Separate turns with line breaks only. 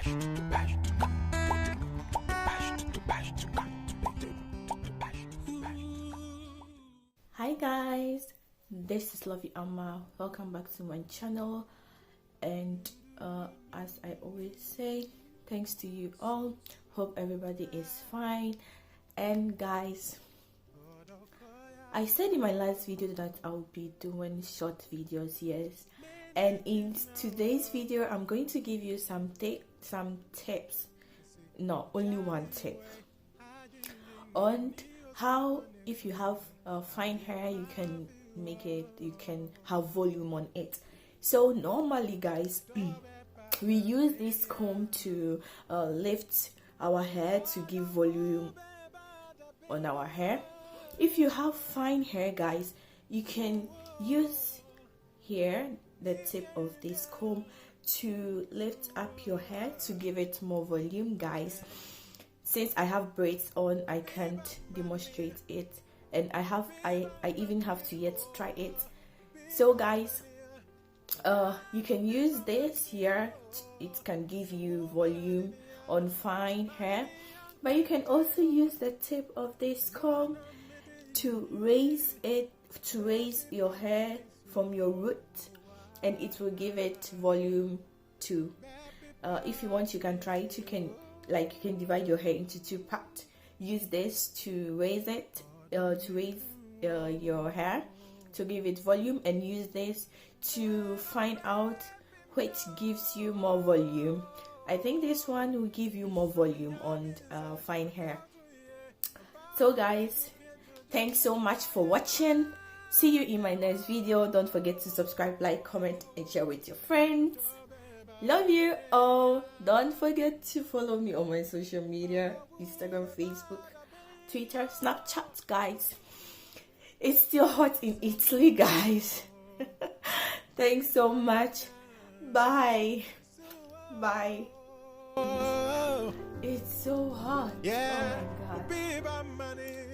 Hi guys, this is LovelyAma. Welcome back to my channel, and as I always say, thanks to you all. Hope everybody is fine. And guys, I said in my last video that I'll be doing short videos, yes, and in today's video I'm going to give you some tips, no, only one tip on how, if you have fine hair, you can have volume on it. So normally guys, we use this comb to lift our hair to give volume on our hair. If you have fine hair guys, you can use here the tip of this comb to lift up your hair to give it more volume, guys. Since I have braids on, I can't demonstrate it, and I even have to yet try it. So guys, you can use this here. It can give you volume on fine hair, but you can also use the tip of this comb to raise your hair from your root, and it will give it volume too. If you want, you can try it. You can divide your hair into two parts. Use this to raise it, your hair to give it volume, and use this to find out which gives you more volume. I think this one will give you more volume on fine hair. So guys, thanks so much for watching. See you in my next video. Don't forget to subscribe, like, comment, and share with your friends. Love you all. Don't forget to follow me on my social media: Instagram, Facebook, Twitter, Snapchat, guys. It's still hot in Italy, guys. Thanks so much. Bye. Bye. It's so hot. Oh my god.